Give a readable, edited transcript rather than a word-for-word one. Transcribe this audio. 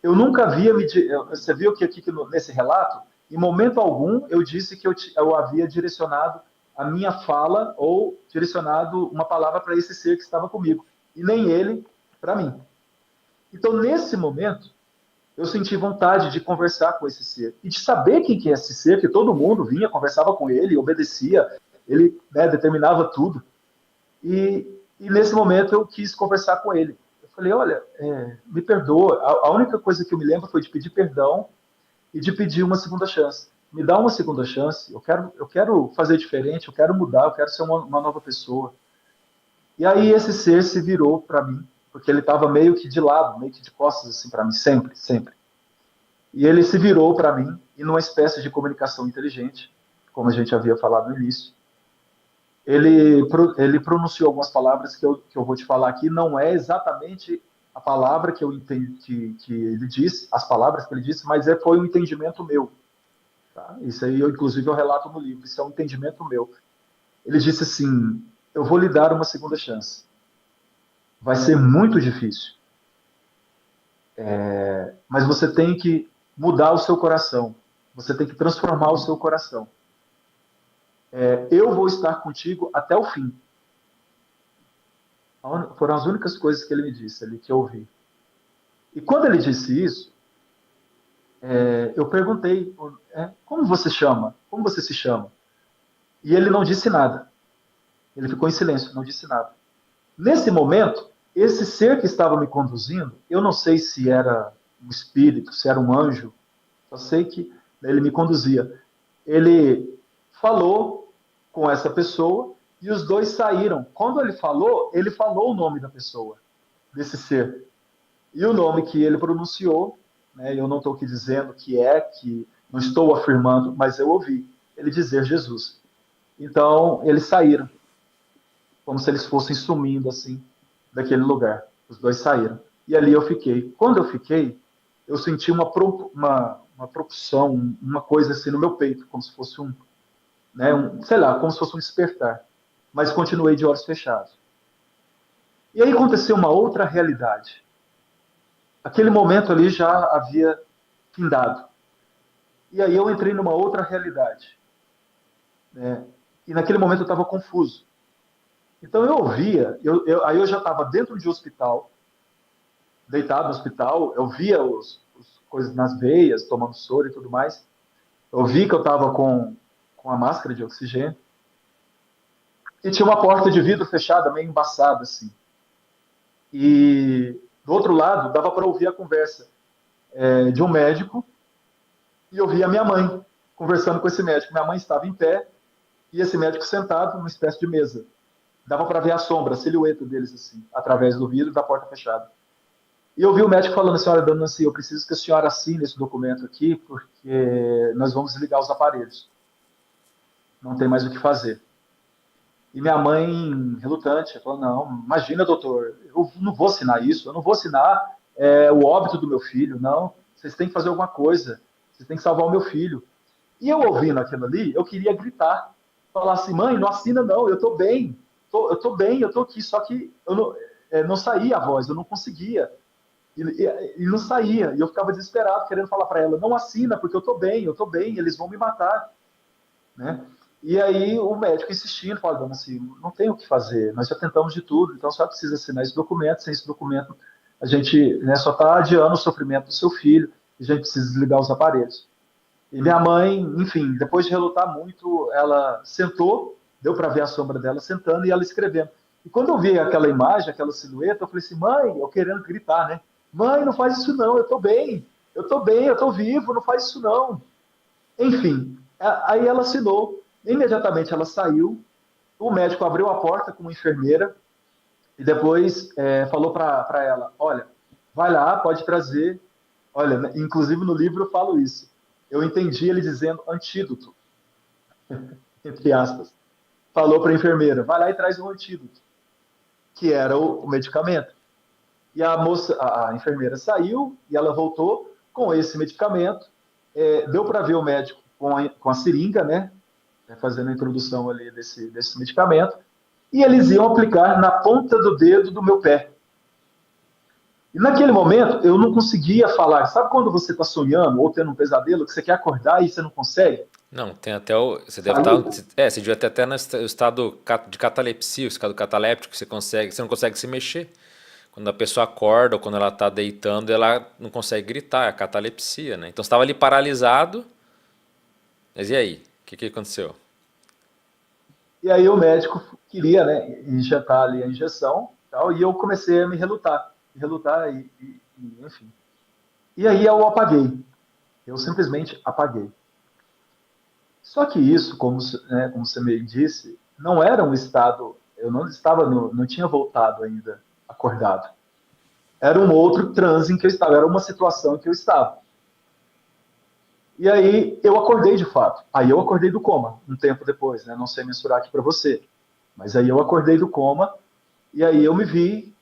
eu nunca havia você viu que aqui nesse relato, em momento algum, eu disse que eu havia direcionado a minha fala ou direcionado uma palavra para esse ser que estava comigo, e nem ele para mim. Então, nesse momento, eu senti vontade de conversar com esse ser e de saber quem que é esse ser, que todo mundo vinha, conversava com ele, obedecia, ele, né, determinava tudo. E nesse momento eu quis conversar com ele. Eu falei, olha, me perdoa. A única coisa que eu me lembro foi de pedir perdão e de pedir uma segunda chance. Me dá uma segunda chance. Eu quero fazer diferente. Eu quero mudar. Eu quero ser uma nova pessoa. E aí esse ser se virou para mim, porque ele estava meio que de lado, meio que de costas assim para mim, sempre, sempre. E ele se virou para mim e numa espécie de comunicação inteligente, como a gente havia falado no início, ele pronunciou algumas palavras que eu vou te falar aqui, não é exatamente a palavra que eu entendi que ele disse, as palavras que ele disse, mas foi um entendimento meu. Tá? Isso aí, inclusive, eu relato no livro, isso é um entendimento meu. Ele disse assim: eu vou lhe dar uma segunda chance. Vai ser muito difícil, mas você tem que mudar o seu coração. Você tem que transformar o seu coração. Eu vou estar contigo até o fim. Foram as únicas coisas que ele me disse, ali que eu ouvi. E quando ele disse isso, eu perguntei, como você chama? Como você se chama? E ele não disse nada. Ele ficou em silêncio, não disse nada. Nesse momento, esse ser que estava me conduzindo, eu não sei se era um espírito, se era um anjo, só sei que ele me conduzia. Ele falou com essa pessoa e os dois saíram. Quando ele falou o nome da pessoa, desse ser. E o nome que ele pronunciou, né, eu não estou aqui dizendo que não estou afirmando, mas eu ouvi ele dizer Jesus. Então, eles saíram, como se eles fossem sumindo assim daquele lugar. Os dois saíram. E ali eu fiquei. Quando eu fiquei, eu senti uma propulsão, uma coisa assim no meu peito, como se fosse sei lá, como se fosse um despertar. Mas continuei de olhos fechados. E aí aconteceu uma outra realidade. Aquele momento ali já havia findado. E aí eu entrei numa outra realidade. Né? E naquele momento eu estava confuso. Então eu ouvia, aí eu já estava dentro de um hospital, deitado no hospital, eu via os coisas nas veias, tomando soro e tudo mais. Eu vi que eu estava com a máscara de oxigênio. E tinha uma porta de vidro fechada, meio embaçada, assim. E do outro lado, dava para ouvir a conversa de um médico, e eu vi a minha mãe conversando com esse médico. Minha mãe estava em pé, e esse médico sentado numa espécie de mesa. Dava para ver a sombra, a silhueta deles, assim, através do vidro da porta fechada. E eu vi o médico falando assim: olha, dona Nancy, eu preciso que a senhora assine esse documento aqui, porque nós vamos desligar os aparelhos. Não tem mais o que fazer. E minha mãe, relutante, falou: não, imagina, doutor, eu não vou assinar isso, eu não vou assinar o óbito do meu filho, não, vocês têm que fazer alguma coisa, vocês têm que salvar o meu filho. E eu ouvindo aquilo ali, eu queria gritar, falar assim: mãe, não assina não, eu estou bem, eu estou bem, eu estou aqui, só que eu não saía a voz, eu não conseguia, e não saía, e eu ficava desesperado, querendo falar para ela: não assina, porque eu estou bem, eles vão me matar, né? E aí o médico insistindo, falando assim: não tem o que fazer, nós já tentamos de tudo, então só precisa assinar esse documento, sem esse documento a gente, né, só está adiando o sofrimento do seu filho, e a gente precisa desligar os aparelhos. E minha mãe, enfim, depois de relutar muito, ela sentou, deu para ver a sombra dela sentando e ela escrevendo. E quando eu vi aquela imagem, aquela silhueta, eu falei assim: mãe, eu querendo gritar, né? Mãe, não faz isso não, eu estou bem, eu estou vivo, não faz isso não. Enfim, aí ela assinou, imediatamente ela saiu, o médico abriu a porta com uma enfermeira e depois falou para ela: olha, vai lá, pode trazer. Olha, inclusive no livro eu falo isso. Eu entendi ele dizendo antídoto, entre aspas. Falou para a enfermeira: vai lá e traz um antídoto, que era o medicamento. E a enfermeira saiu e ela voltou com esse medicamento. Deu para ver o médico com a seringa, né? Fazendo a introdução ali desse medicamento. E eles iam aplicar na ponta do dedo do meu pé. E naquele momento, eu não conseguia falar. Sabe quando você está sonhando ou tendo um pesadelo, que você quer acordar e você não consegue? Não, tem até o. Você deve estar. Saiu. Você devia ter até no estado de catalepsia, o estado cataléptico, você não consegue se mexer. Quando a pessoa acorda ou quando ela está deitando, ela não consegue gritar, é a catalepsia, né? Então você estava ali paralisado, mas e aí? O que aconteceu? E aí o médico queria, né, injetar ali a injeção, tal, e eu comecei a me relutar enfim. E aí eu apaguei. Eu simplesmente apaguei. Só que isso, né, como você me disse, não era um estado. Eu não estava, não tinha voltado ainda acordado. Era um outro transe em que eu estava. Era uma situação em que eu estava. E aí eu acordei de fato. Aí eu acordei do coma um tempo depois, né? Não sei mensurar aqui para você, mas aí eu acordei do coma e aí eu me vi